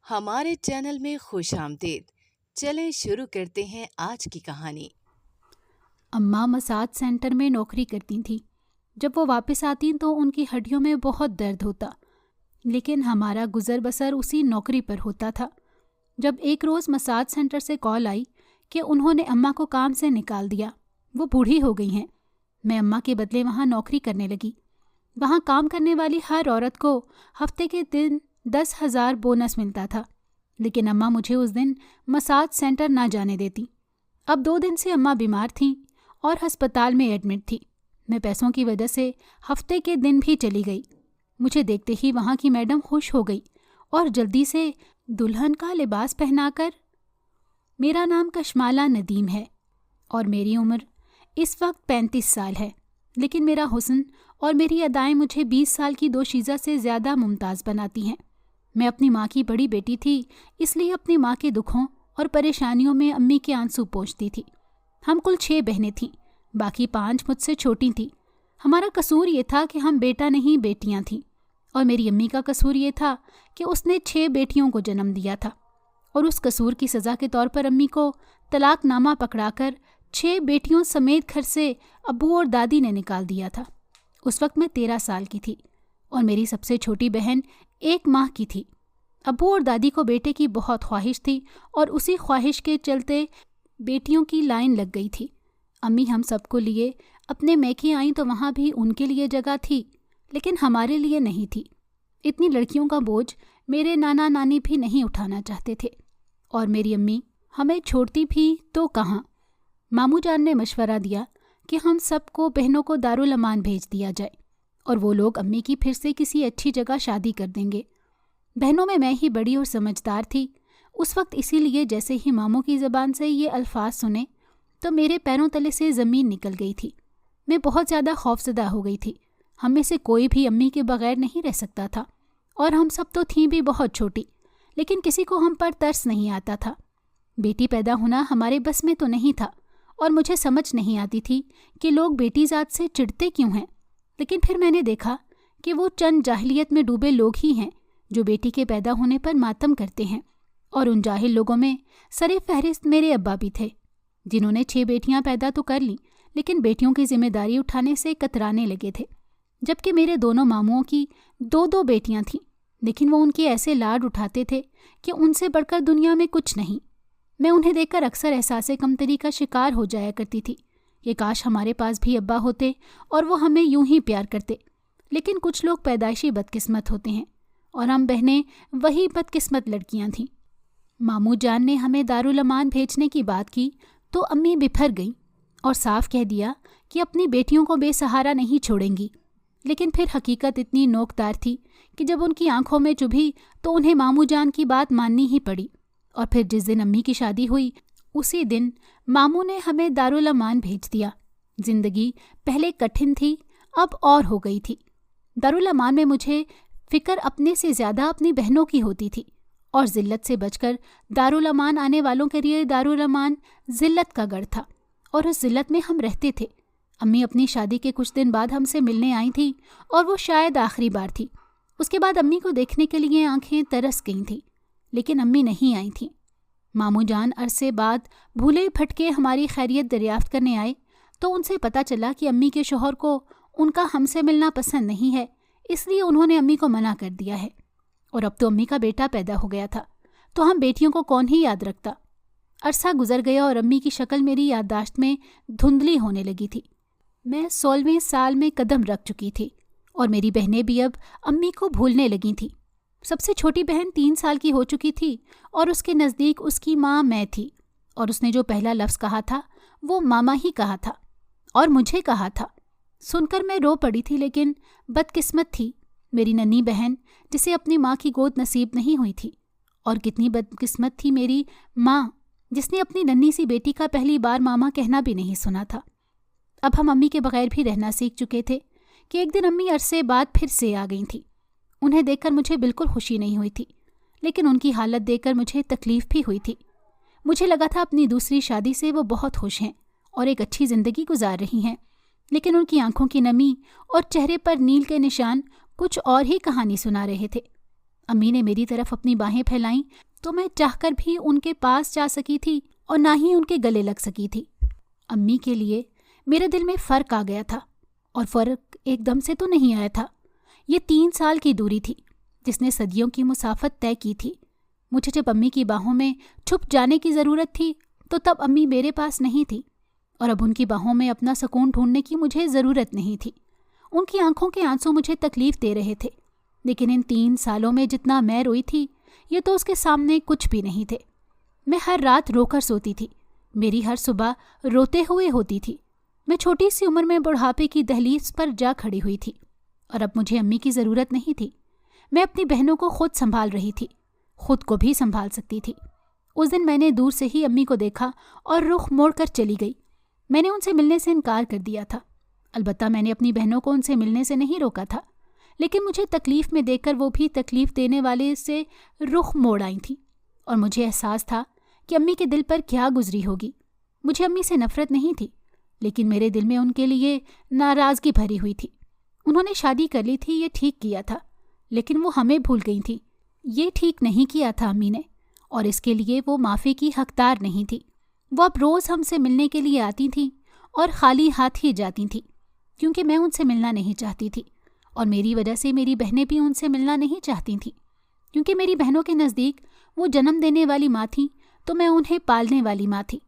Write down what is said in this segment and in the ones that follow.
ہمارے چینل میں خوش آمدید۔ چلیں شروع کرتے ہیں آج کی کہانی۔ اماں مساج سینٹر میں نوکری کرتی تھیں۔ جب وہ واپس آتی تو ان کی ہڈیوں میں بہت درد ہوتا، لیکن ہمارا گزر بسر اسی نوکری پر ہوتا تھا۔ جب ایک روز مساج سینٹر سے کال آئی کہ انہوں نے اماں کو کام سے نکال دیا، وہ بوڑھی ہو گئی ہیں، میں اماں کے بدلے وہاں نوکری کرنے لگی۔ وہاں کام کرنے والی ہر عورت کو ہفتے کے دن 10,000 بونس ملتا تھا، لیکن اماں مجھے اس دن مساج سینٹر نہ جانے دیتی۔ اب 2 دن سے اماں بیمار تھیں اور ہسپتال میں ایڈمٹ تھی۔ میں پیسوں کی وجہ سے ہفتے کے دن بھی چلی گئی۔ مجھے دیکھتے ہی وہاں کی میڈم خوش ہو گئی اور جلدی سے دلہن کا لباس پہنا کر میرا نام کشمالہ ندیم ہے اور میری عمر اس وقت 35 سال ہے، لیکن میرا حسن اور میری ادائیں مجھے 20 سال کی دوشیزہ سے زیادہ ممتاز بناتی ہیں۔ میں اپنی ماں کی بڑی بیٹی تھی، اس لیے اپنی ماں کے دکھوں اور پریشانیوں میں امی کے آنسو پوچھتی تھی۔ ہم کل 6 بہنیں تھیں، باقی 5 مجھ سے چھوٹی تھیں۔ ہمارا قصور یہ تھا کہ ہم بیٹا نہیں بیٹیاں تھیں، اور میری امی کا قصور یہ تھا کہ اس نے 6 بیٹیوں کو جنم دیا تھا، اور اس قصور کی سزا کے طور پر امی کو طلاق نامہ پکڑا کر 6 بیٹیوں سمیت گھر سے ابو اور دادی نے نکال دیا تھا۔ اس وقت میں 13 سال کی تھی اور میری سب سے چھوٹی بہن 1 ماہ کی تھی۔ ابو اور دادی کو بیٹے کی بہت خواہش تھی اور اسی خواہش کے چلتے بیٹیوں کی لائن لگ گئی تھی۔ امی ہم سب کو لیے اپنے میکے آئیں تو وہاں بھی ان کے لیے جگہ تھی، لیکن ہمارے لیے نہیں تھی۔ اتنی لڑکیوں کا بوجھ میرے نانا نانی بھی نہیں اٹھانا چاہتے تھے، اور میری امی ہمیں چھوڑتی بھی تو کہاں۔ ماموں جان نے مشورہ دیا کہ ہم سب کو بہنوں کو دارالامان بھیج دیا جائے، اور وہ لوگ امی کی پھر سے کسی اچھی جگہ شادی کر دیں گے۔ بہنوں میں ہی بڑی اور سمجھدار تھی اس وقت، اسی لیے جیسے ہی ماموں کی زبان سے یہ الفاظ سنے تو میرے پیروں تلے سے زمین نکل گئی تھی۔ میں بہت زیادہ خوفزدہ ہو گئی تھی۔ ہم میں سے کوئی بھی امی کے بغیر نہیں رہ سکتا تھا، اور ہم سب تو تھیں بھی بہت چھوٹی، لیکن کسی کو ہم پر ترس نہیں آتا تھا۔ بیٹی پیدا ہونا ہمارے بس میں تو نہیں تھا، اور مجھے سمجھ نہیں آتی تھی کہ لوگ بیٹی ذات سے چڑھتے کیوں ہیں۔ لیکن پھر میں نے دیکھا کہ وہ چند جاہلیت میں ڈوبے لوگ ہی ہیں جو بیٹی کے پیدا ہونے پر ماتم کرتے ہیں، اور ان جاہل لوگوں میں سر فہرست میرے ابا بھی تھے، جنہوں نے 6 بیٹیاں پیدا تو کر لیں، لیکن بیٹیوں کی ذمہ داری اٹھانے سے کترانے لگے تھے۔ جبکہ میرے دونوں ماموں کی 2 بیٹیاں تھیں، لیکن وہ ان کے ایسے لاڈ اٹھاتے تھے کہ ان سے بڑھ کر دنیا میں کچھ نہیں۔ میں انہیں دیکھ کر اکثر احساس کمتری کا شکار ہو جایا کرتی تھی کہ کاش ہمارے پاس بھی ابا ہوتے اور وہ ہمیں یوں ہی پیار کرتے، لیکن کچھ لوگ پیدائشی بدقسمت ہوتے ہیں، اور ہم بہنیں وہی بدقسمت لڑکیاں تھیں۔ ماموں جان نے ہمیں دارالامان بھیجنے کی بات کی تو امی بپھر گئیں اور صاف کہہ دیا کہ اپنی بیٹیوں کو بے سہارا نہیں چھوڑیں گی، لیکن پھر حقیقت اتنی نوکدار تھی کہ جب ان کی آنکھوں میں چبھی تو انہیں ماموں جان کی بات ماننی ہی پڑی، اور پھر جس دن امی کی شادی ہوئی اسی دن ماموں نے ہمیں دارالامان بھیج دیا۔ زندگی پہلے کٹھن تھی، اب اور ہو گئی تھی۔ دارالامان میں مجھے فکر اپنے سے زیادہ اپنی بہنوں کی ہوتی تھی، اور ذلت سے بچ کر دارالامان آنے والوں کے لیے دارالامان ذلت کا گڑھ تھا، اور اس ذلت میں ہم رہتے تھے۔ امی اپنی شادی کے کچھ دن بعد ہم سے ملنے آئی تھیں، اور وہ شاید آخری بار تھی۔ اس کے بعد امی کو دیکھنے کے لیے آنکھیں ترس گئی تھیں، لیکن امی نہیں آئی تھیں۔ ماموں جان عرصے بعد بھولے پھٹکے ہماری خیریت دریافت کرنے آئے تو ان سے پتہ چلا کہ امی کے شوہر کو ان کا ہم سے ملنا پسند نہیں ہے، اس لیے انہوں نے امی کو منع کر دیا ہے، اور اب تو امی کا بیٹا پیدا ہو گیا تھا، تو ہم بیٹیوں کو کون ہی یاد رکھتا۔ عرصہ گزر گیا اور امی کی شکل میری یادداشت میں دھندلی ہونے لگی تھی۔ میں 16ویں سال میں قدم رکھ چکی تھی، اور میری بہنیں بھی اب امی کو بھولنے لگی تھیں۔ سب سے چھوٹی بہن 3 سال کی ہو چکی تھی، اور اس کے نزدیک اس کی ماں میں تھی، اور اس نے جو پہلا لفظ کہا تھا وہ ماما ہی کہا تھا، اور مجھے کہا تھا۔ سن کر میں رو پڑی تھی، لیکن بدقسمت تھی میری ننھی بہن جسے اپنی ماں کی گود نصیب نہیں ہوئی تھی، اور کتنی بدقسمت تھی میری ماں جس نے اپنی ننھی سی بیٹی کا پہلی بار ماما کہنا بھی نہیں سنا تھا۔ اب ہم امی کے بغیر بھی رہنا سیکھ چکے تھے کہ ایک دن امی عرصے بعد پھر سے آ گئی تھیں۔ انہیں دیکھ کر مجھے بالکل خوشی نہیں ہوئی تھی، لیکن ان کی حالت دیکھ کر مجھے تکلیف بھی ہوئی تھی۔ مجھے لگا تھا اپنی دوسری شادی سے وہ بہت خوش ہیں اور ایک اچھی زندگی گزار رہی ہیں، لیکن ان کی آنکھوں کی نمی اور چہرے پر نیل کے نشان کچھ اور ہی کہانی سنا رہے تھے۔ امی نے میری طرف اپنی باہیں پھیلائیں تو میں چاہ کر بھی ان کے پاس جا سکی تھی اور نہ ہی ان کے گلے لگ سکی تھی۔ امی کے لیے میرے دل میں فرق آ گیا تھا، اور فرق ایک دم سے تو نہیں آیا تھا۔ یہ 3 سال کی دوری تھی جس نے صدیوں کی مسافت طے کی تھی۔ مجھے جب امی کی باہوں میں چھپ جانے کی ضرورت تھی تو تب امی میرے پاس نہیں تھی، اور اب ان کی باہوں میں اپنا سکون ڈھونڈنے کی مجھے ضرورت نہیں تھی۔ ان کی آنکھوں کے آنسو مجھے تکلیف دے رہے تھے، لیکن ان 3 سالوں میں جتنا میں روئی تھی یہ تو اس کے سامنے کچھ بھی نہیں تھے۔ میں ہر رات رو کر سوتی تھی، میری ہر صبح روتے ہوئے ہوتی تھی۔ میں چھوٹی سی عمر میں بڑھاپے کی دہلیز پر جا کھڑی ہوئی تھی، اور اب مجھے امی کی ضرورت نہیں تھی۔ میں اپنی بہنوں کو خود سنبھال رہی تھی، خود کو بھی سنبھال سکتی تھی۔ اس دن میں نے دور سے ہی امی کو دیکھا اور رخ موڑ کر چلی گئی۔ میں نے ان سے ملنے سے انکار کر دیا تھا، البتہ میں نے اپنی بہنوں کو ان سے ملنے سے نہیں روکا تھا، لیکن مجھے تکلیف میں دیکھ کر وہ بھی تکلیف دینے والے سے رخ موڑ آئی تھیں، اور مجھے احساس تھا کہ امی کے دل پر کیا گزری ہوگی۔ مجھے امی سے نفرت نہیں تھی، لیکن میرے دل میں ان کے لیے ناراضگی بھری ہوئی تھی۔ انہوں نے شادی کر لی تھی، یہ ٹھیک کیا تھا، لیکن وہ ہمیں بھول گئی تھیں۔ یہ ٹھیک نہیں کیا تھا امی نے، اور اس کے لیے وہ معافی کی حقدار نہیں تھی۔ وہ اب روز ہم سے ملنے کے لیے آتی تھیں اور خالی ہاتھ ہی جاتی تھیں، کیونکہ میں ان سے ملنا نہیں چاہتی تھی، اور میری وجہ سے میری بہنیں بھی ان سے ملنا نہیں چاہتی تھیں، کیونکہ میری بہنوں کے نزدیک وہ جنم دینے والی ماں تھیں تو میں انہیں پالنے والی ماں تھی۔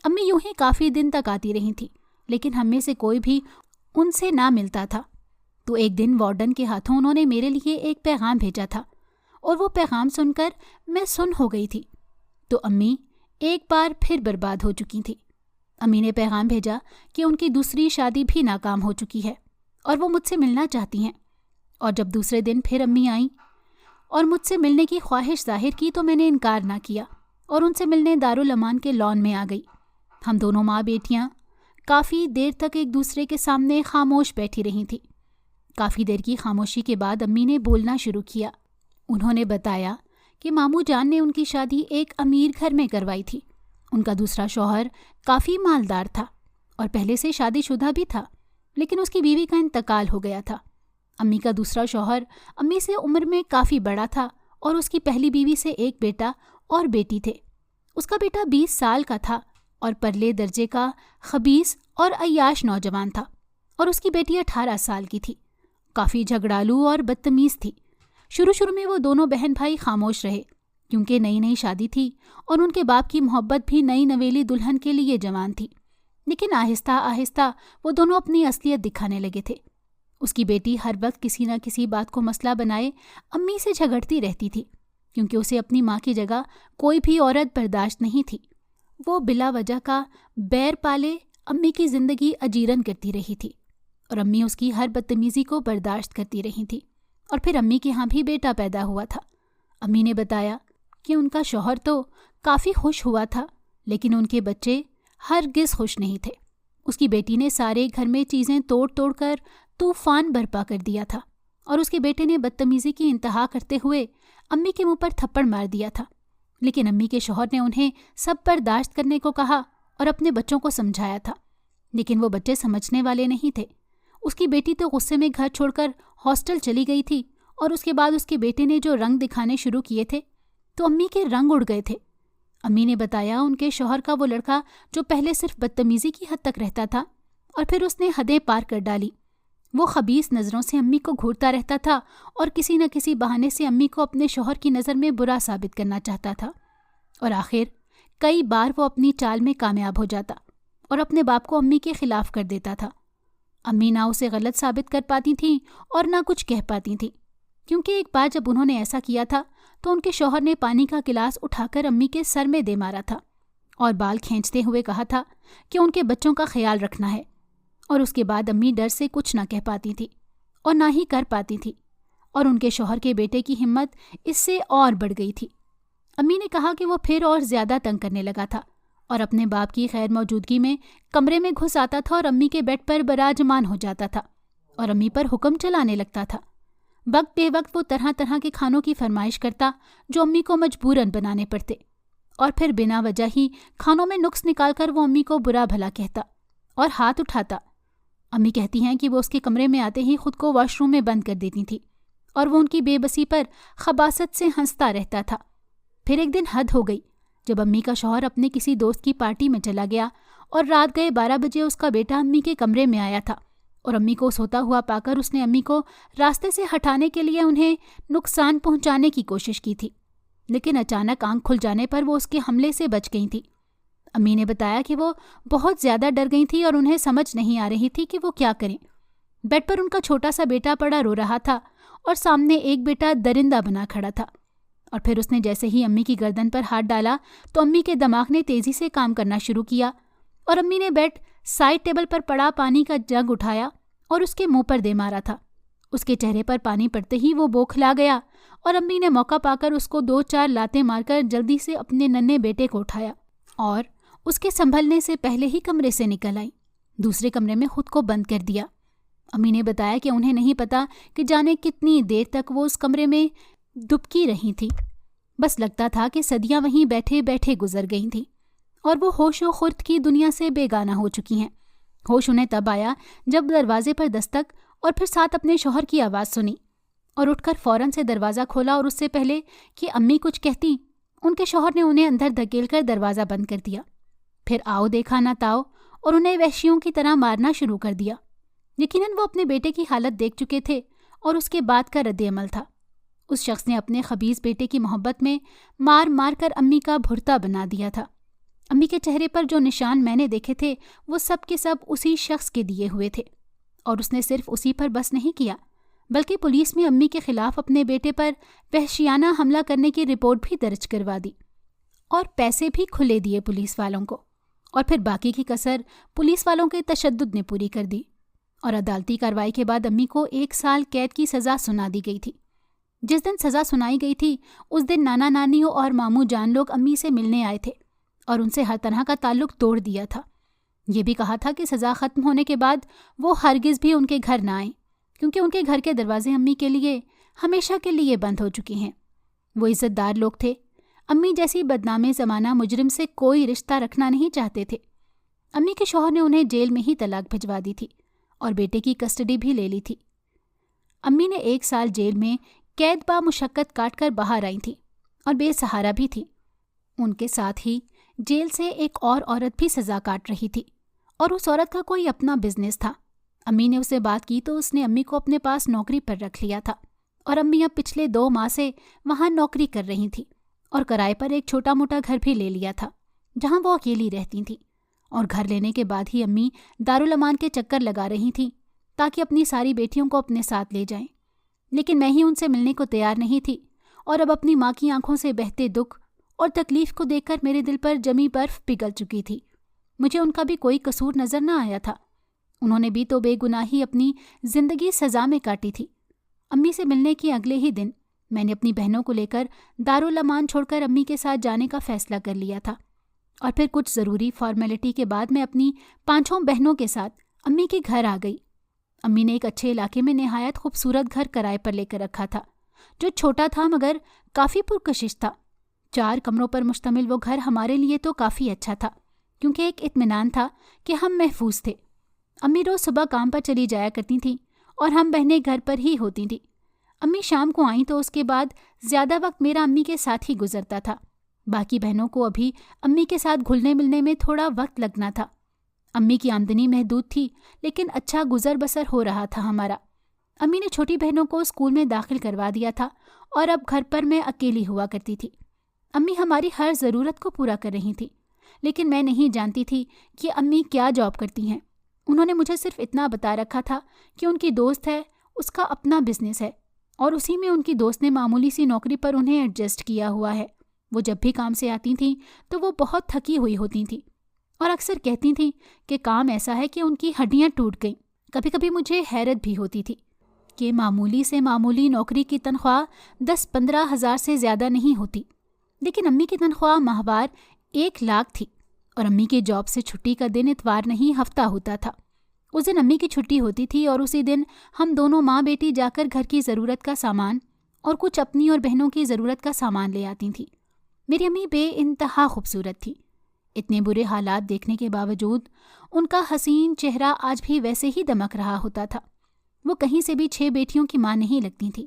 امی یوں ہی کافی دن تک آتی رہی تھیں، لیکن ہم میں سے کوئی بھی ان سے نہ ملتا تھا۔ تو ایک دن وارڈن کے ہاتھوں انہوں نے میرے لیے ایک پیغام بھیجا تھا، اور وہ پیغام سن کر میں سن ہو گئی تھی۔ تو امی ایک بار پھر برباد ہو چکی تھی۔ امی نے پیغام بھیجا کہ ان کی دوسری شادی بھی ناکام ہو چکی ہے اور وہ مجھ سے ملنا چاہتی ہیں۔ اور جب دوسرے دن پھر امی آئیں اور مجھ سے ملنے کی خواہش ظاہر کی تو میں نے انکار نہ کیا اور ان سے ملنے دارالامان کے لان میں آ گئی۔ ہم دونوں ماں بیٹیاں کافی دیر تک ایک دوسرے کے سامنے خاموش بیٹھی رہی تھیں۔ کافی دیر کی خاموشی کے بعد امی نے بولنا شروع کیا۔ انہوں نے بتایا کہ ماموں جان نے ان کی شادی ایک امیر گھر میں کروائی تھی۔ ان کا دوسرا شوہر کافی مالدار تھا اور پہلے سے شادی شدہ بھی تھا، لیکن اس کی بیوی کا انتقال ہو گیا تھا۔ امی کا دوسرا شوہر امی سے عمر میں کافی بڑا تھا اور اس کی پہلی بیوی سے ایک بیٹا اور بیٹی تھے۔ اس کا بیٹا 20 سال کا تھا اور پرلے درجے کا خبیث اور عیاش نوجوان تھا، اور اس کی بیٹی 18 سال کی تھی۔ کافی جھگڑالو اور بدتمیز تھی۔ شروع میں وہ دونوں بہن بھائی خاموش رہے، کیونکہ نئی نئی شادی تھی اور ان کے باپ کی محبت بھی نئی نویلی دلہن کے لیے جوان تھی، لیکن آہستہ آہستہ وہ دونوں اپنی اصلیت دکھانے لگے تھے۔ اس کی بیٹی ہر وقت کسی نہ کسی بات کو مسئلہ بنائے امی سے جھگڑتی رہتی تھی، کیونکہ اسے اپنی ماں کی جگہ کوئی بھی عورت برداشت نہیں تھی۔ وہ بلا وجہ کا بیر پالے امی کی زندگی اجیرن کرتی رہی تھی، اور امی اس کی ہر بدتمیزی کو برداشت کرتی رہی تھی۔ اور پھر امی کے ہاں بھی بیٹا پیدا ہوا تھا۔ امی نے بتایا کہ ان کا شوہر تو کافی خوش ہوا تھا، لیکن ان کے بچے ہرگز خوش نہیں تھے۔ اس کی بیٹی نے سارے گھر میں چیزیں توڑ توڑ کر طوفان برپا کر دیا تھا، اور اس کے بیٹے نے بدتمیزی کی انتہا کرتے ہوئے امی کے منہ پر تھپڑ مار دیا تھا، لیکن امی کے شوہر نے انہیں سب برداشت کرنے کو کہا اور اپنے بچوں کو سمجھایا تھا، لیکن وہ بچے سمجھنے والے نہیں تھے۔ اس کی بیٹی تو غصے میں گھر چھوڑ کر ہاسٹل چلی گئی تھی، اور اس کے بعد اس کے بیٹے نے جو رنگ دکھانے شروع کیے تھے تو امی کے رنگ اڑ گئے تھے۔ امی نے بتایا ان کے شوہر کا وہ لڑکا جو پہلے صرف بدتمیزی کی حد تک رہتا تھا اور پھر اس نے حدیں پار کر ڈالی، وہ خبیث نظروں سے امی کو گھورتا رہتا تھا اور کسی نہ کسی بہانے سے امی کو اپنے شوہر کی نظر میں برا ثابت کرنا چاہتا تھا، اور آخر کئی بار وہ اپنی چال میں کامیاب ہو جاتا اور اپنے باپ کو امی کے خلاف کر دیتا تھا۔ امی نہ اسے غلط ثابت کر پاتی تھیں اور نہ کچھ کہہ پاتی تھیں، کیونکہ ایک بار جب انہوں نے ایسا کیا تھا تو ان کے شوہر نے پانی کا گلاس اٹھا کر امی کے سر میں دے مارا تھا اور بال کھینچتے ہوئے کہا تھا کہ ان کے بچوں کا خیال رکھنا ہے، اور اس کے بعد امی ڈر سے کچھ نہ کہہ پاتی تھی اور نہ ہی کر پاتی تھی، اور ان کے شوہر کے بیٹے کی ہمت اس سے اور بڑھ گئی تھی۔ امی نے کہا کہ وہ پھر اور زیادہ تنگ کرنے لگا تھا اور اپنے باپ کی غیر موجودگی میں کمرے میں گھس آتا تھا اور امی کے بیڈ پر براجمان ہو جاتا تھا اور امی پر حکم چلانے لگتا تھا۔ وقت بے وقت وہ طرح طرح کے کھانوں کی فرمائش کرتا جو امی کو مجبوراً بنانے پڑتے، اور پھر بنا وجہ ہی کھانوں میں نقص نکال کر وہ امی کو برا بھلا کہتا اور ہاتھ اٹھاتا۔ امی کہتی ہیں کہ وہ اس کے کمرے میں آتے ہی خود کو واش روم میں بند کر دیتی تھی اور وہ ان کی بے بسی پر خباثت سے ہنستا رہتا تھا۔ پھر ایک دن حد ہو گئی جب امی کا شوہر اپنے کسی دوست کی پارٹی میں چلا گیا اور رات گئے 12 بجے اس کا بیٹا امی کے کمرے میں آیا تھا، اور امی کو سوتا ہوا پا کر اس نے امی کو راستے سے ہٹانے کے لیے انہیں نقصان پہنچانے کی کوشش کی تھی، لیکن اچانک آنکھ کھل جانے پر وہ اس کے حملے سے بچ گئی تھی۔ امی نے بتایا کہ وہ بہت زیادہ ڈر گئی تھی اور انہیں سمجھ نہیں آ رہی تھی کہ وہ کیا کریں۔ بیڈ پر ان کا چھوٹا سا بیٹا پڑا رو رہا تھا اور سامنے ایک بیٹا درندہ بنا کھڑا تھا، اور پھر اس نے جیسے ہی امی کی گردن پر ہاتھ ڈالا تو امی کے دماغ نے تیزی سے کام کرنا شروع کیا، اور امی نے بیڈ سائڈ ٹیبل پر پڑا پانی کا جگ اٹھایا اور اس کے منہ پر دے مارا تھا۔ اس کے چہرے پر پانی پڑتے ہی وہ بوکھلا گیا، اور امی نے موقع پا کر اس کو 2-4 لاتیں مار کر جلدی سے اپنے ننھے بیٹے کو اٹھایا اور اس کے سنبھلنے سے پہلے ہی کمرے سے نکل آئی، دوسرے کمرے میں خود کو بند کر دیا۔ امی نے بتایا کہ انہیں نہیں پتا کہ جانے کتنی دیر تک وہ اس کمرے میں دبکی رہی تھی، بس لگتا تھا کہ صدیاں وہیں بیٹھے بیٹھے گزر گئی تھیں، اور وہ ہوش و خرد کی دنیا سے بیگانہ ہو چکی ہیں۔ ہوش انہیں تب آیا جب دروازے پر دستک اور پھر ساتھ اپنے شوہر کی آواز سنی، اور اٹھ کر فوراً سے دروازہ کھولا، اور اس سے پہلے کہ امی کچھ کہتی ان کے شوہر نے انہیں اندر دھکیل کر دروازہ بند کر دیا۔ پھر آؤ دیکھا نہ تاؤ، اور انہیں وحشیوں کی طرح مارنا شروع کر دیا۔ یقیناً وہ اپنے بیٹے کی حالت دیکھ چکے تھے اور اس کے بعد کا رد عمل تھا۔ اس شخص نے اپنے خبیث بیٹے کی محبت میں مار مار کر امی کا بھرتا بنا دیا تھا۔ امی کے چہرے پر جو نشان میں نے دیکھے تھے وہ سب کے سب اسی شخص کے دیے ہوئے تھے، اور اس نے صرف اسی پر بس نہیں کیا بلکہ پولیس میں امی کے خلاف اپنے بیٹے پر وحشیانہ حملہ کرنے کی رپورٹ بھی درج کروا دی، اور پیسے بھی کھلے دیے پولیس والوں کو، اور پھر باقی کی کسر پولیس والوں کے تشدد نے پوری کر دی، اور عدالتی کارروائی کے بعد امی کو 1 سال قید کی سزا سنا دی گئی تھی۔ جس دن سزا سنائی گئی تھی اس دن نانا نانیوں اور ماموں جان لوگ امی سے ملنے آئے تھے اور ان سے ہر طرح کا تعلق توڑ دیا تھا۔ یہ بھی کہا تھا کہ سزا ختم ہونے کے بعد وہ ہرگز بھی ان کے گھر نہ آئیں، کیونکہ ان کے گھر کے دروازے امی کے لیے ہمیشہ کے لیے بند ہو چکی ہیں۔ وہ عزت دار لوگ تھے، امی جیسی بدنام زمانہ مجرم سے کوئی رشتہ رکھنا نہیں چاہتے تھے۔ امی کے شوہر نے انہیں جیل میں ہی طلاق بھجوا دی تھی اور بیٹے کی کسٹڈی بھی لے لی تھی۔ امی نے 1 سال جیل میں قید با مشقت کاٹ کر باہر آئی تھی اور بے سہارا بھی تھی۔ ان کے ساتھ ہی جیل سے ایک اور عورت بھی سزا کاٹ رہی تھی، اور اس عورت کا کوئی اپنا بزنس تھا۔ امی نے اسے بات کی تو اس نے امی کو اپنے پاس نوکری پر رکھ لیا تھا، اور امی اب پچھلے 2 ماہ سے وہاں نوکری کر رہی تھی اور کرائے پر ایک چھوٹا موٹا گھر بھی لے لیا تھا جہاں وہ اکیلی رہتی تھیں، اور گھر لینے کے بعد ہی امی دارالامان کے چکر لگا رہی تھیں تاکہ اپنی ساری بیٹیوں کو اپنے ساتھ لے جائیں، لیکن میں ہی ان سے ملنے کو تیار نہیں تھی، اور اب اپنی ماں کی آنکھوں سے بہتے دکھ اور تکلیف کو دیکھ کر میرے دل پر جمی برف پگھل چکی تھی۔ مجھے ان کا بھی کوئی قصور نظر نہ آیا تھا، انہوں نے بھی تو بے گناہی اپنی زندگی سزا میں کاٹی تھی۔ امی سے ملنے کے اگلے ہی دن میں نے اپنی بہنوں کو لے کر دارالامان چھوڑ کر امی کے ساتھ جانے کا فیصلہ کر لیا تھا، اور پھر کچھ ضروری فارمیلٹی کے بعد میں اپنی 5 بہنوں کے ساتھ امی کے گھر آ گئی۔ امی نے ایک اچھے علاقے میں نہایت خوبصورت گھر کرائے پر لے کر رکھا تھا، جو چھوٹا تھا مگر کافی پرکشش تھا۔ 4 کمروں پر مشتمل وہ گھر ہمارے لیے تو کافی اچھا تھا، کیونکہ ایک اطمینان تھا کہ ہم محفوظ تھے۔ امی روز صبح کام پر چلی جایا کرتی تھیں اور ہم بہنیں گھر پر ہی ہوتی تھیں۔ امی شام کو آئیں تو اس کے بعد زیادہ وقت میرا امی کے ساتھ ہی گزرتا تھا۔ باقی بہنوں کو ابھی امی کے ساتھ گھلنے ملنے میں تھوڑا وقت لگنا تھا۔ امی کی آمدنی محدود تھی، لیکن اچھا گزر بسر ہو رہا تھا ہمارا۔ امی نے چھوٹی بہنوں کو اسکول میں داخل کروا دیا تھا، اور اب گھر پر میں اکیلی ہوا کرتی تھی۔ امی ہماری ہر ضرورت کو پورا کر رہی تھی، لیکن میں نہیں جانتی تھی کہ امی کیا جاب کرتی ہیں۔ انہوں نے مجھے صرف اتنا بتا رکھا تھا کہ ان کی دوست ہے، اس کا اپنا بزنس ہے، اور اسی میں ان کی دوست نے معمولی سی نوکری پر انہیں ایڈجسٹ کیا ہوا ہے۔ وہ جب بھی کام سے آتی تھیں تو وہ بہت تھکی ہوئی ہوتی تھیں، اور اکثر کہتی تھیں کہ کام ایسا ہے کہ ان کی ہڈیاں ٹوٹ گئیں۔ کبھی کبھی مجھے حیرت بھی ہوتی تھی کہ معمولی سے معمولی نوکری کی تنخواہ 10-15 ہزار سے زیادہ نہیں ہوتی، لیکن امی کی تنخواہ ماہوار 1 لاکھ تھی، اور امی کے جاب سے چھٹی کا دن اتوار نہیں ہفتہ ہوتا تھا۔ اس دن امی کی چھٹی ہوتی تھی، اور اسی دن ہم دونوں ماں بیٹی جا کر گھر کی ضرورت کا سامان اور کچھ اپنی اور بہنوں کی ضرورت کا سامان لے آتی تھیں۔ میری امی بے انتہا خوبصورت تھی۔ اتنے برے حالات دیکھنے کے باوجود ان کا حسین چہرہ آج بھی ویسے ہی دمک رہا ہوتا تھا۔ وہ کہیں سے بھی 6 بیٹیوں کی ماں نہیں لگتی تھی،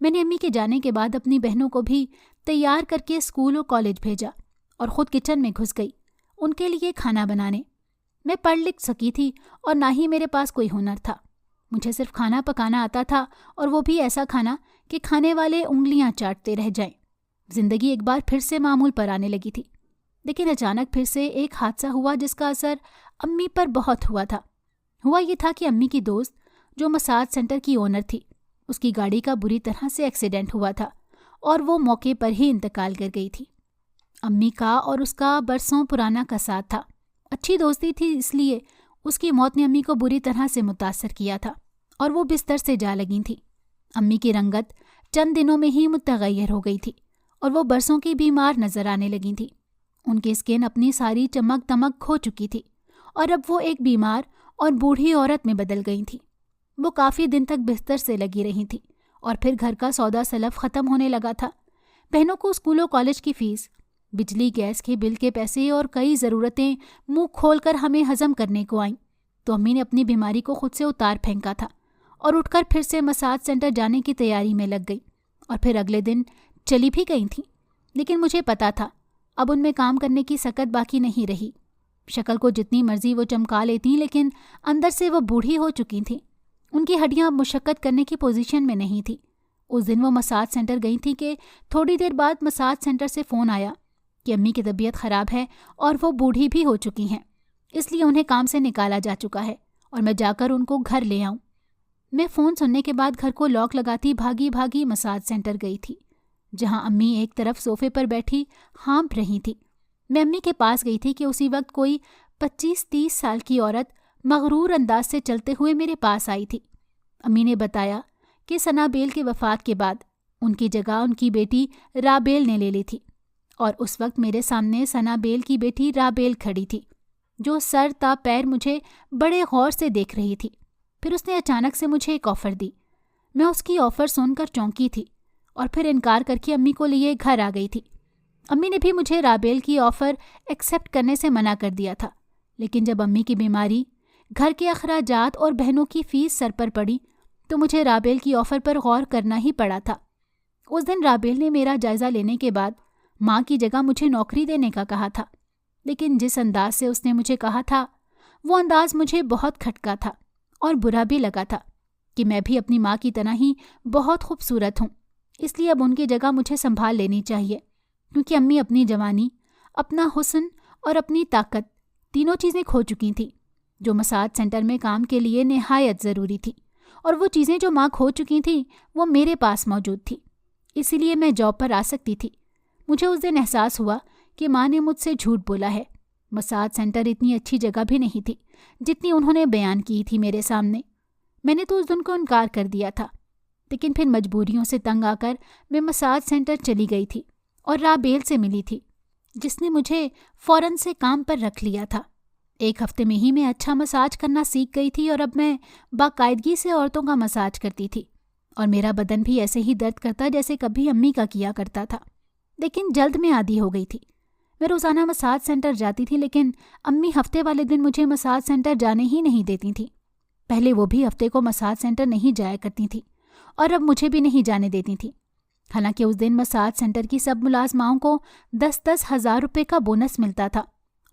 میں نے امی کے جانے کے بعد اپنی بہنوں کو بھی تیار کر کے اسکول اور کالج بھیجا اور خود کچن میں گھس گئی ان کے لیے کھانا بنانے۔ میں پڑھ لکھ سکی تھی اور نہ ہی میرے پاس کوئی ہنر تھا۔ مجھے صرف کھانا پکانا آتا تھا، اور وہ بھی ایسا کھانا کہ کھانے والے انگلیاں چاٹتے رہ جائیں۔ زندگی ایک بار پھر سے معمول پر آنے لگی تھی، لیکن اچانک پھر سے ایک حادثہ ہوا جس کا اثر امی پر بہت ہوا تھا۔ ہوا یہ تھا کہ امی کی دوست جو مساج سینٹر کی اونر تھی، اس کی گاڑی کا بری طرح سے ایکسیڈنٹ ہوا تھا اور وہ موقع پر ہی انتقال کر گئی تھی۔ امی کا اور اس کا برسوں پرانا کا ساتھ تھا، اچھی دوستی تھی، اس لیے اس کی موت نے امی کو بری طرح سے متاثر کیا تھا اور وہ بستر سے جا لگی تھی۔ امی کی رنگت چند دنوں میں ہی متغیر ہو گئی تھی اور وہ برسوں کی بیمار نظر آنے لگی تھی۔ ان کی اسکن اپنی ساری چمک دمک کھو چکی تھی اور اب وہ ایک بیمار اور بوڑھی عورت میں بدل گئی تھی۔ وہ کافی دن تک بستر سے لگی رہی تھی اور پھر گھر کا سودا سلف ختم ہونے لگا تھا۔ بہنوں کو اسکول و کالج کی فیس، بجلی گیس کے بل کے پیسے اور کئی ضرورتیں منہ کھول کر ہمیں ہضم کرنے کو آئیں، تو امی نے اپنی بیماری کو خود سے اتار پھینکا تھا اور اٹھ کر پھر سے مساج سینٹر جانے کی تیاری میں لگ گئی، اور پھر اگلے دن چلی بھی گئی تھیں۔ لیکن مجھے پتا تھا اب ان میں کام کرنے کی سکت باقی نہیں رہی۔ شکل کو جتنی مرضی وہ چمکا لیتی، لیکن اندر سے وہ بوڑھی ہو چکی تھیں۔ ان کی ہڈیاں اب مشقت کرنے کی پوزیشن میں نہیں تھی۔ اس دن وہ مساج سینٹر گئی تھی کہ تھوڑی دیر بعد مساج سینٹر سے فون آیا کہ امی کی طبیعت خراب ہے اور وہ بوڑھی بھی ہو چکی ہیں، اس لیے انہیں کام سے نکالا جا چکا ہے اور میں جا کر ان کو گھر لے آؤں۔ میں فون سننے کے بعد گھر کو لاک لگاتی بھاگی بھاگی مساج سینٹر گئی تھی، جہاں امی ایک طرف صوفے پر بیٹھی ہانپ رہی تھی۔ میں امی کے پاس گئی تھی کہ اسی وقت کوئی 25-30 سال کی عورت مغرور انداز سے چلتے ہوئے میرے پاس آئی تھی۔ امی نے بتایا کہ ثنابیل کی وفات کے بعد ان کی جگہ ان کی بیٹی رابیل نے لے لی تھی، اور اس وقت میرے سامنے ثنابیل کی بیٹی رابیل کھڑی تھی، جو سر تا پیر مجھے بڑے غور سے دیکھ رہی تھی۔ پھر اس نے اچانک سے مجھے ایک آفر دی۔ میں اس کی آفر سن کر چونکی تھی اور پھر انکار کر کے امی کو لیے گھر آ گئی تھی۔ امی نے بھی مجھے رابیل کی آفر ایکسیپٹ کرنے سے منع کر دیا تھا، لیکن جب امی کی بیماری، گھر کے اخراجات اور بہنوں کی فیس سر پر پڑی تو مجھے رابیل کی آفر پر غور کرنا ہی پڑا تھا۔ اس دن رابیل نے میرا جائزہ لینے کے بعد ماں کی جگہ مجھے نوکری دینے کا کہا تھا، لیکن جس انداز سے اس نے مجھے کہا تھا وہ انداز مجھے بہت کھٹکا تھا اور برا بھی لگا تھا کہ میں بھی اپنی ماں کی طرح ہی بہت خوبصورت ہوں، اس لیے اب ان کی جگہ مجھے سنبھال لینی چاہیے، کیونکہ امی اپنی جوانی، اپنا حسن اور اپنی طاقت تینوں چیزیں کھو چکی تھیں جو مساج سینٹر میں کام کے لیے نہایت ضروری تھی، اور وہ چیزیں جو ماں کھو چکی تھیں وہ میرے پاس موجود تھی، اسی لیے میں جاب پر آ سکتی تھی۔ مجھے اس دن احساس ہوا کہ ماں نے مجھ سے جھوٹ بولا ہے۔ مساج سینٹر اتنی اچھی جگہ بھی نہیں تھی جتنی انہوں نے بیان کی تھی میرے سامنے۔ میں نے تو اس دن کو انکار کر دیا تھا، لیکن پھر مجبوریوں سے تنگ آ کر میں مساج سینٹر چلی گئی تھی اور رابیل سے ملی تھی، جس نے مجھے فوراً سے کام پر رکھ لیا تھا۔ ایک ہفتے میں ہی میں اچھا مساج کرنا سیکھ گئی تھی اور اب میں باقاعدگی سے عورتوں کا مساج کرتی تھی، اور میرا بدن بھی ایسے ہی درد کرتا جیسے کبھی امی کا کیا کرتا تھا، لیکن جلد میں عادی ہو گئی تھی۔ میں روزانہ مساج سینٹر جاتی تھی، لیکن امی ہفتے والے دن مجھے مساج سینٹر جانے ہی نہیں دیتی تھی۔ پہلے وہ بھی ہفتے کو مساج سینٹر نہیں جایا کرتی تھی اور اب مجھے بھی نہیں جانے دیتی تھی، حالانکہ اس دن مساج سینٹر کی سب ملازماؤں کو 10-10 ہزار روپے کا بونس ملتا تھا،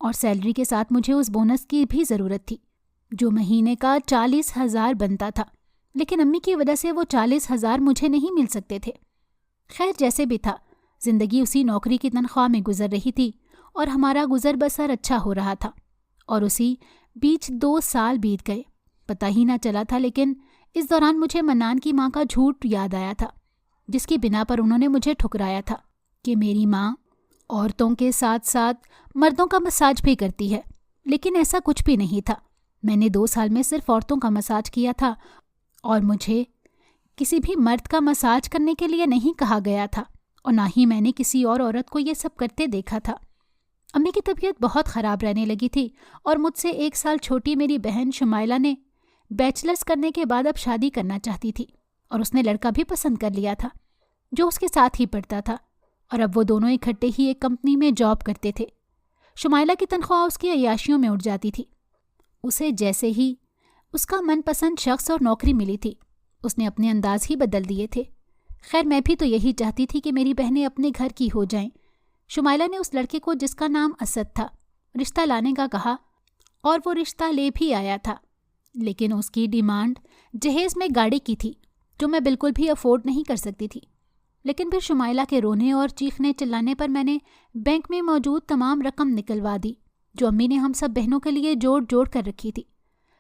اور سیلری کے ساتھ مجھے اس بونس کی بھی ضرورت تھی جو مہینے کا 40,000 بنتا تھا، لیکن امی کی وجہ سے وہ 40,000 مجھے نہیں مل سکتے تھے۔ خیر جیسے بھی تھا، زندگی اسی نوکری کی تنخواہ میں گزر رہی تھی اور ہمارا گزر بسر اچھا ہو رہا تھا، اور اسی بیچ 2 سال بیت گئے، پتہ ہی نہ چلا تھا۔ لیکن اس دوران مجھے منان کی ماں کا جھوٹ یاد آیا تھا، جس کی بنا پر انہوں نے مجھے ٹھکرایا تھا کہ میری ماں عورتوں کے ساتھ ساتھ مردوں کا مساج بھی کرتی ہے، لیکن ایسا کچھ بھی نہیں تھا۔ میں نے 2 سال میں صرف عورتوں کا مساج کیا تھا اور مجھے کسی بھی مرد کا مساج کرنے کے لیے نہیں کہا گیا تھا، اور نہ ہی میں نے کسی اور عورت کو یہ سب کرتے دیکھا تھا۔ امی کی طبیعت بہت خراب رہنے لگی تھی اور مجھ سے 1 سال چھوٹی میری بہن شمائلہ نے بیچلرز کرنے کے بعد اب شادی کرنا چاہتی تھی، اور اس نے لڑکا بھی پسند کر لیا تھا جو اس کے ساتھ ہی پڑھتا تھا، اور اب وہ دونوں اکٹھے ہی ایک کمپنی میں جاب کرتے تھے۔ شمائلہ کی تنخواہ اس کی عیاشیوں میں اٹھ جاتی تھی۔ اسے جیسے ہی اس کا من پسند شخص اور نوکری ملی تھی، اس نے اپنے انداز ہی بدل دیے تھے۔ خیر میں بھی تو یہی چاہتی تھی کہ میری بہنیں اپنے گھر کی ہو جائیں۔ شمائلہ نے اس لڑکے کو جس کا نام اسد تھا رشتہ لانے کا کہا اور وہ رشتہ لے بھی آیا تھا، لیکن اس کی ڈیمانڈ جہیز میں گاڑی کی تھی جو میں بالکل بھی افورڈ نہیں کر سکتی تھی۔ لیکن پھر شمائلہ کے رونے اور چیخنے چلانے پر میں نے بینک میں موجود تمام رقم نکلوا دی جو امی نے ہم سب بہنوں کے لیے جوڑ جوڑ کر رکھی تھی۔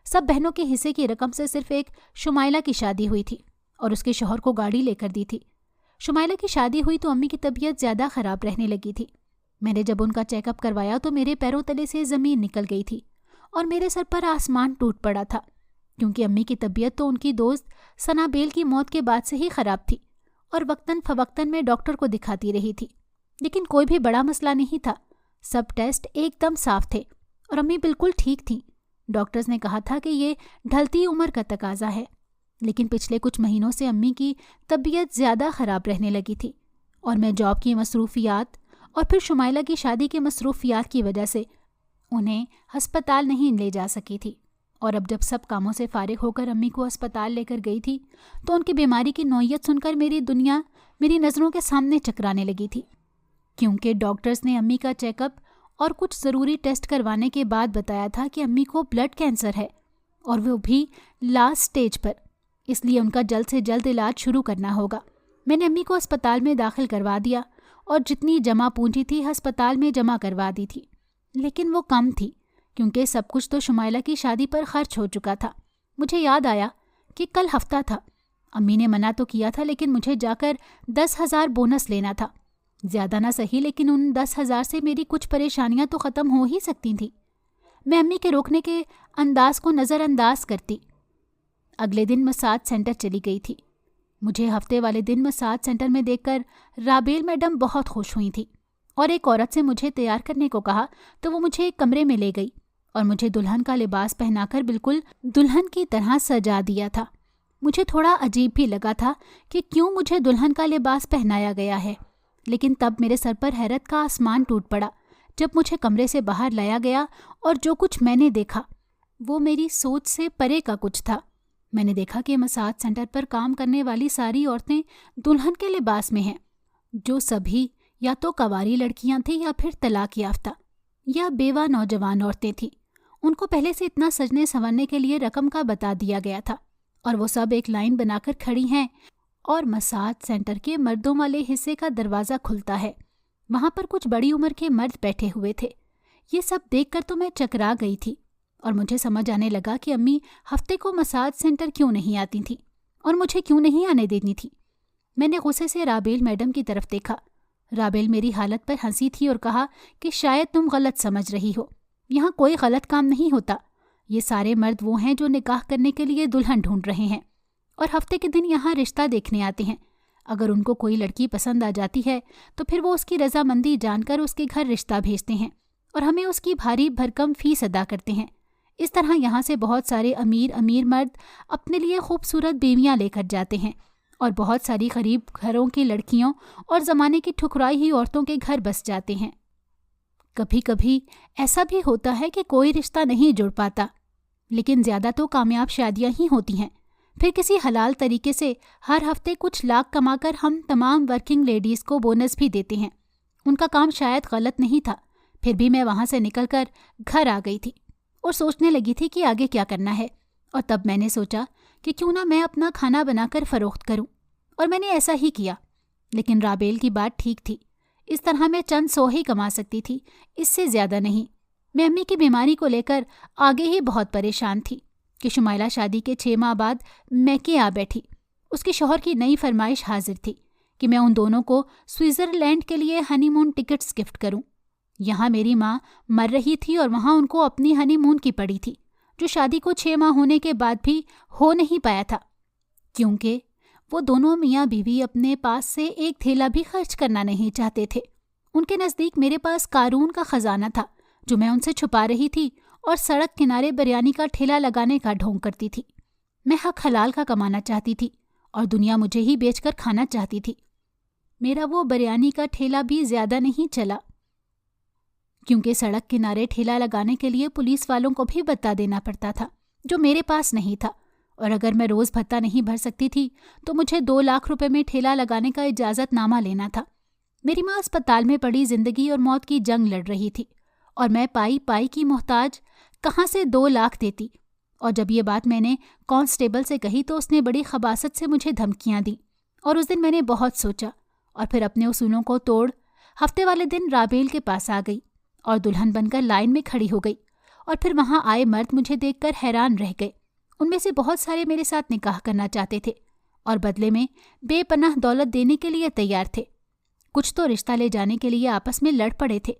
سب بہنوں کے حصے کی رقم سے صرف ایک شمائلہ کی شادی ہوئی تھی اور اس کے شوہر کو گاڑی لے کر دی تھی۔ شمائلہ کی شادی ہوئی تو امی کی طبیعت زیادہ خراب رہنے لگی تھی۔ میں نے جب ان کا چیک اپ کروایا تو میرے پیروں تلے سے زمین نکل گئی تھی اور میرے سر پر آسمان ٹوٹ پڑا تھا، کیونکہ امی کی طبیعت تو ان کی دوست سنابیل کی موت کے بعد سے ہی خراب تھی اور وقتاً فوقتاً میں ڈاکٹر کو دکھاتی رہی تھی، لیکن کوئی بھی بڑا مسئلہ نہیں تھا۔ سب ٹیسٹ ایک دم صاف تھے اور امی بالکل ٹھیک تھیں۔ ڈاکٹرز نے کہا تھا کہ یہ ڈھلتی عمر کا تقاضا ہے، لیکن پچھلے کچھ مہینوں سے امی کی طبیعت زیادہ خراب رہنے لگی تھی اور میں جاب کی مصروفیات اور پھر شمائلہ کی شادی کی مصروفیات کی وجہ سے انہیں ہسپتال نہیں لے جا سکی تھی۔ اور اب جب سب کاموں سے فارغ ہو کر امی کو ہسپتال لے کر گئی تھی تو ان کی بیماری کی نوعیت سن کر میری دنیا میری نظروں کے سامنے چکرانے لگی تھی، کیونکہ ڈاکٹرز نے امی کا چیک اپ اور کچھ ضروری ٹیسٹ کروانے کے بعد بتایا تھا کہ امی کو بلڈ کینسر ہے اور وہ بھی لاسٹ سٹیج پر، اس لیے ان کا جلد سے جلد علاج شروع کرنا ہوگا۔ میں نے امی کو ہسپتال میں داخل کروا دیا اور جتنی جمع پونجی تھی ہسپتال میں جمع کروا دی تھی، لیکن وہ کم تھی کیونکہ سب کچھ تو شمائلہ کی شادی پر خرچ ہو چکا تھا۔ مجھے یاد آیا کہ کل ہفتہ تھا۔ امی نے منع تو کیا تھا لیکن مجھے جا کر 10,000 بونس لینا تھا، زیادہ نہ صحیح لیکن ان 10,000 سے میری کچھ پریشانیاں تو ختم ہو ہی سکتی تھیں۔ میں امی کے روکنے کے انداز کو نظر انداز کرتی اگلے دن مساج سینٹر چلی گئی تھی۔ مجھے ہفتے والے دن مساج سینٹر میں دیکھ کر رابیل میڈم بہت خوش ہوئی تھی اور ایک عورت سے مجھے تیار کرنے کو کہا تو وہ مجھے ایک کمرے میں لے گئی اور مجھے دلہن کا لباس پہنا کر بالکل دلہن کی طرح سجا دیا تھا۔ مجھے تھوڑا عجیب بھی لگا تھا کہ کیوں مجھے دلہن کا لباس پہنایا گیا ہے، لیکن تب میرے سر پر حیرت کا آسمان ٹوٹ پڑا جب مجھے کمرے سے باہر لایا گیا اور جو کچھ میں نے دیکھا وہ میری سوچ سے پرے کا کچھ تھا۔ میں نے دیکھا کہ مساج سینٹر پر کام کرنے والی ساری عورتیں دلہن کے لباس میں ہیں، جو سبھی یا تو کنواری لڑکیاں تھیں یا پھر طلاق یافتہ یا بیوہ نوجوان عورتیں تھیں۔ ان کو پہلے سے اتنا سجنے سنورنے کے لیے رقم کا بتا دیا گیا تھا اور وہ سب ایک لائن بنا کر کھڑی ہیں اور مساج سینٹر کے مردوں والے حصے کا دروازہ کھلتا ہے، وہاں پر کچھ بڑی عمر کے مرد بیٹھے ہوئے تھے۔ یہ سب دیکھ کر تو میں چکرا گئی تھی اور مجھے سمجھ آنے لگا کہ امی ہفتے کو مساج سینٹر کیوں نہیں آتی تھیں اور مجھے کیوں نہیں آنے دیتی تھی۔ میں نے غصے سے رابیل میڈم کی طرف دیکھا۔ رابیل میری حالت پر ہنسی تھی اور کہا کہ شاید تم غلط سمجھ رہی ہو، یہاں کوئی غلط کام نہیں ہوتا، یہ سارے مرد وہ ہیں جو نکاح کرنے کے لیے دلہن ڈھونڈ رہے ہیں اور ہفتے کے دن یہاں رشتہ دیکھنے آتے ہیں۔ اگر ان کو کوئی لڑکی پسند آ جاتی ہے تو پھر وہ اس کی رضامندی جان کر اس کے گھر رشتہ بھیجتے ہیں اور ہمیں اس کی بھاری بھرکم فیس ادا کرتے ہیں۔ اس طرح یہاں سے بہت سارے امیر مرد اپنے لیے خوبصورت بیویاں لے کر جاتے ہیں اور بہت ساری غریب گھروں کی لڑکیوں اور زمانے کی ٹھکرائی ہوئی عورتوں کے گھر بس جاتے ہیں۔ کبھی کبھی ایسا بھی ہوتا ہے کہ کوئی رشتہ نہیں جڑ پاتا، لیکن زیادہ تو کامیاب شادیاں ہی ہوتی ہیں۔ پھر کسی حلال طریقے سے ہر ہفتے کچھ لاکھ کما کر ہم تمام ورکنگ لیڈیز کو بونس بھی دیتے ہیں۔ ان کا کام شاید غلط نہیں تھا، پھر بھی میں وہاں سے نکل کر گھر آ گئی تھی اور سوچنے لگی تھی کہ آگے کیا کرنا ہے، اور تب میں نے سوچا کہ کیوں نہ میں اپنا کھانا بنا کر فروخت کروں، اور میں نے ایسا ہی کیا۔ لیکن رابیل کی بات ٹھیک تھی، اس طرح میں چند 100 ہی کما سکتی تھی، اس سے زیادہ نہیں۔ میں امی کی بیماری کو لے کر آگے ہی بہت پریشان تھی کہ شمائلہ شادی کے 6 ماہ بعد میکے آ بیٹھی۔ اس کے شوہر کی نئی فرمائش حاضر تھی کہ میں ان دونوں کو سوئٹزرلینڈ کے لیے ہنی مون ٹکٹس گفٹ کروں۔ یہاں میری ماں مر رہی تھی اور وہاں ان کو اپنی ہنی مون کی پڑی تھی، جو شادی کو 6 ماہ ہونے کے بعد بھی ہو نہیں پایا تھا، کیونکہ وہ دونوں میاں بیوی اپنے پاس سے ایک تھیلا بھی خرچ کرنا نہیں چاہتے تھے۔ ان کے نزدیک میرے پاس قارون کا خزانہ تھا جو میں ان سے چھپا رہی تھی اور سڑک کنارے بریانی کا ٹھیلا لگانے کا ڈھونگ کرتی تھی۔ میں حق حلال کا کمانا چاہتی تھی اور دنیا مجھے ہی بیچ کر کھانا چاہتی تھی۔ میرا وہ بریانی کا ٹھیلا بھی زیادہ نہیں چلا، کیونکہ سڑک کنارے ٹھیلا لگانے کے لیے پولیس والوں کو بھی بتا دینا پڑتا تھا، جو میرے پاس نہیں تھا، اور اگر میں روز بھتہ نہیں بھر سکتی تھی تو مجھے 2 لاکھ روپے میں ٹھیلا لگانے کا اجازت نامہ لینا تھا۔ میری ماں اسپتال میں پڑی زندگی اور موت کی جنگ لڑ رہی تھی، اور میں پائی کی محتاج کہاں سے 2 لاکھ دیتی؟ اور جب یہ بات میں نے کانسٹیبل سے کہی تو اس نے بڑی خباثت سے مجھے دھمکیاں دیں، اور اس دن میں نے بہت سوچا اور پھر اپنے اصولوں کو توڑ ہفتے والے دن رابیل کے پاس آ گئی اور دلہن بن کر لائن میں کھڑی ہو گئی، اور پھر وہاں آئے مرد مجھے دیکھ کر حیران رہ گئے۔ ان میں سے بہت سارے میرے ساتھ نکاح کرنا چاہتے تھے اور بدلے میں بے پناہ دولت دینے کے لیے تیار تھے۔ کچھ تو رشتہ لے جانے کے لیے آپس میں لڑ پڑے تھے،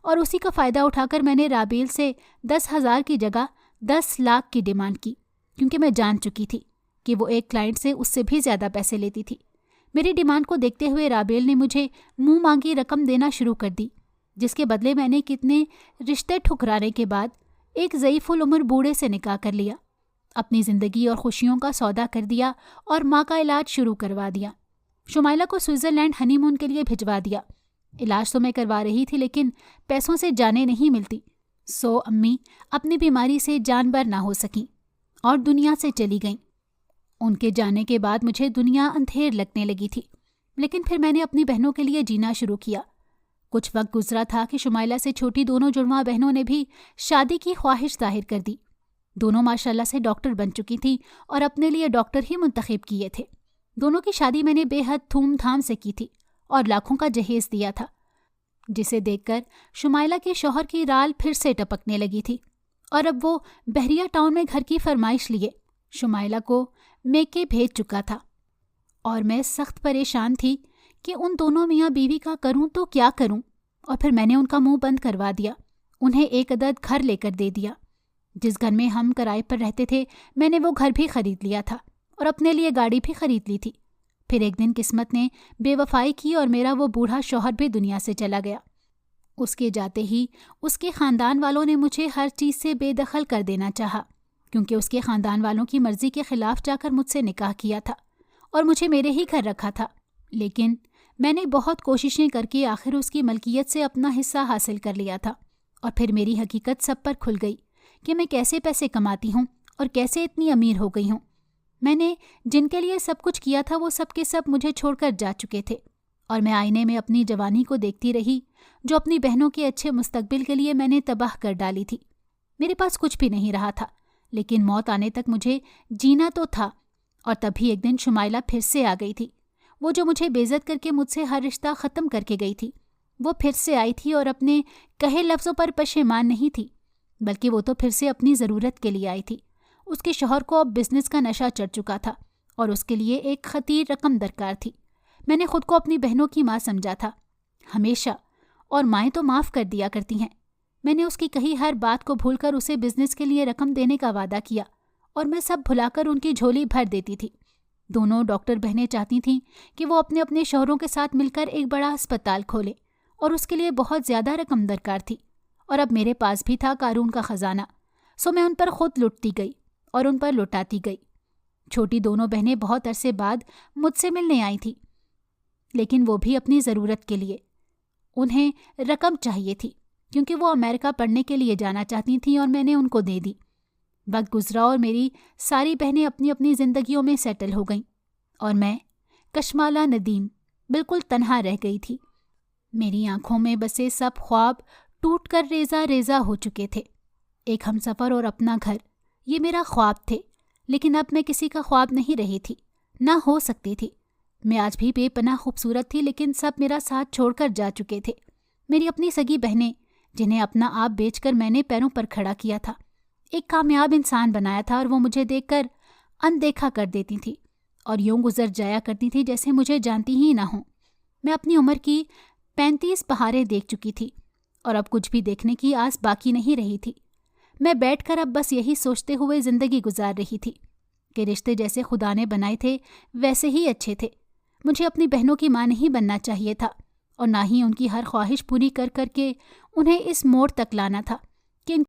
اور اسی کا فائدہ اٹھا کر میں نے رابیل سے 10,000 کی جگہ 10 لاکھ کی ڈیمانڈ کی، کیونکہ میں جان چکی تھی کہ وہ ایک کلائنٹ سے اس سے بھی زیادہ پیسے لیتی تھی۔ میری ڈیمانڈ کو دیکھتے ہوئے رابیل نے مجھے منہ مانگی رقم دینا شروع کر دی، جس کے بدلے میں نے کتنے رشتے ٹھکرانے کے بعد ایک ضعیف العمر بوڑھے سے نکاح کر لیا، اپنی زندگی اور خوشیوں کا سودا کر دیا اور ماں کا علاج شروع کروا دیا۔ شمائلہ کو سوئٹزرلینڈ ہنی مون کے لیے بھجوا دیا۔ علاج تو میں کروا رہی تھی، لیکن پیسوں سے جانیں نہیں ملتی، سو امی اپنی بیماری سے جان بر نہ ہو سکیں اور دنیا سے چلی گئیں۔ ان کے جانے کے بعد مجھے دنیا اندھیر لگنے لگی تھی، لیکن پھر میں نے اپنی بہنوں کے لیے جینا شروع کیا۔ کچھ وقت گزرا تھا کہ شمائلہ سے چھوٹی دونوں جڑواں بہنوں نے بھی شادی کی خواہش ظاہر کر دی۔ دونوں ماشاءاللہ سے ڈاکٹر بن چکی تھیں اور اپنے لیے ڈاکٹر ہی منتخب کیے تھے۔ دونوں کی شادی میں نے بے حد دھوم دھام سے کی تھی اور لاکھوں کا جہیز دیا تھا، جسے دیکھ کر شمائلہ کے شوہر کی رال پھر سے ٹپکنے لگی تھی، اور اب وہ بحریہ ٹاؤن میں گھر کی فرمائش لیے شمائلہ کو میکے بھیج چکا تھا، اور میں سخت پریشان تھی کہ ان دونوں میاں بیوی کا کروں تو کیا کروں۔ اور پھر میں نے ان کا منہ بند کروا دیا، انہیں ایک عدد گھر لے کر دے دیا۔ جس گھر میں ہم کرائے پر رہتے تھے میں نے وہ گھر بھی خرید لیا تھا اور اپنے لیے گاڑی بھی خرید لی تھی۔ پھر ایک دن قسمت نے بے وفائی کی اور میرا وہ بوڑھا شوہر بھی دنیا سے چلا گیا۔ اس کے جاتے ہی اس کے خاندان والوں نے مجھے ہر چیز سے بے دخل کر دینا چاہا، کیونکہ اس کے خاندان والوں کی مرضی کے خلاف جا کر مجھ سے نکاح کیا تھا اور مجھے میرے ہی گھر رکھا تھا۔ لیکن میں نے بہت کوششیں کر کے آخر اس کی ملکیت سے اپنا حصہ حاصل کر لیا تھا، اور پھر میری حقیقت سب پر کھل گئی کہ میں کیسے پیسے کماتی ہوں اور کیسے اتنی امیر ہو گئی ہوں۔ میں نے جن کے لیے سب کچھ کیا تھا وہ سب کے سب مجھے چھوڑ کر جا چکے تھے، اور میں آئینے میں اپنی جوانی کو دیکھتی رہی جو اپنی بہنوں کے اچھے مستقبل کے لیے میں نے تباہ کر ڈالی تھی۔ میرے پاس کچھ بھی نہیں رہا تھا، لیکن موت آنے تک مجھے جینا تو تھا۔ اور تبھی ایک دن شمائلہ پھر سے آ گئی تھی، وہ جو مجھے بے عزت کر کے مجھ سے ہر رشتہ ختم کر کے گئی تھی۔ وہ پھر سے آئی تھی اور اپنے کہے لفظوں پر پشیمان نہیں تھی، بلکہ وہ تو پھر سے اپنی ضرورت کے لیے آئی تھی۔ اس کے شوہر کو اب بزنس کا نشہ چڑھ چکا تھا اور اس کے لیے ایک خطیر رقم درکار تھی۔ میں نے خود کو اپنی بہنوں کی ماں سمجھا تھا ہمیشہ، اور مائیں تو معاف کر دیا کرتی ہیں۔ میں نے اس کی کہی ہر بات کو بھول کر اسے بزنس کے لیے رقم دینے کا وعدہ کیا، اور میں سب بھلا کر ان کی جھولی بھر دیتی تھی۔ دونوں ڈاکٹر بہنیں چاہتی تھیں کہ وہ اپنے اپنے شوہروں کے ساتھ مل کر ایک بڑا ہسپتال کھولیں، اور اس کے لیے بہت زیادہ رقم درکار تھی، اور اب میرے پاس بھی تھا قارون کا خزانہ، سو میں ان پر خود لٹتی گئی اور ان پر لٹاتی گئی۔ چھوٹی دونوں بہنیں بہت عرصے بعد مجھ سے ملنے آئی تھیں، لیکن وہ بھی اپنی ضرورت کے لیے۔ انہیں رقم چاہیے تھی کیونکہ وہ امریکہ پڑھنے کے لیے جانا چاہتی تھیں، اور میں نے ان کو دے دی۔ وقت گزرا اور میری ساری بہنیں اپنی اپنی زندگیوں میں سیٹل ہو گئیں، اور میں کشمالہ ندیم بالکل تنہا رہ گئی تھی۔ میری آنکھوں میں بسے سب خواب ٹوٹ کر ریزہ ریزہ ہو چکے تھے۔ ایک ہمسفر اور اپنا گھر، یہ میرا خواب تھے، لیکن اب میں کسی کا خواب نہیں رہی تھی، نہ ہو سکتی تھی۔ میں آج بھی بے پناہ خوبصورت تھی، لیکن سب میرا ساتھ چھوڑ کر جا چکے تھے۔ میری اپنی سگی بہنیں جنہیں اپنا آپ بیچ کر میں نے پیروں پر کھڑا کیا تھا، ایک کامیاب انسان بنایا تھا، اور وہ مجھے دیکھ کر اندیکھا کر دیتی تھی اور یوں گزر جایا کرتی تھی جیسے مجھے جانتی ہی نہ ہوں۔ میں اپنی عمر کی 35 بہاریں دیکھ چکی تھی، اور اب کچھ بھی دیکھنے کی آس باقی نہیں رہی تھی۔ میں بیٹھ کر اب بس یہی سوچتے ہوئے زندگی گزار رہی تھی کہ رشتے جیسے خدا نے بنائے تھے ویسے ہی اچھے تھے۔ مجھے اپنی بہنوں کی ماں نہیں بننا چاہیے تھا، اور نہ ہی ان کی ہر خواہش پوری کر کر کے انہیں اس موڑ تک لانا تھا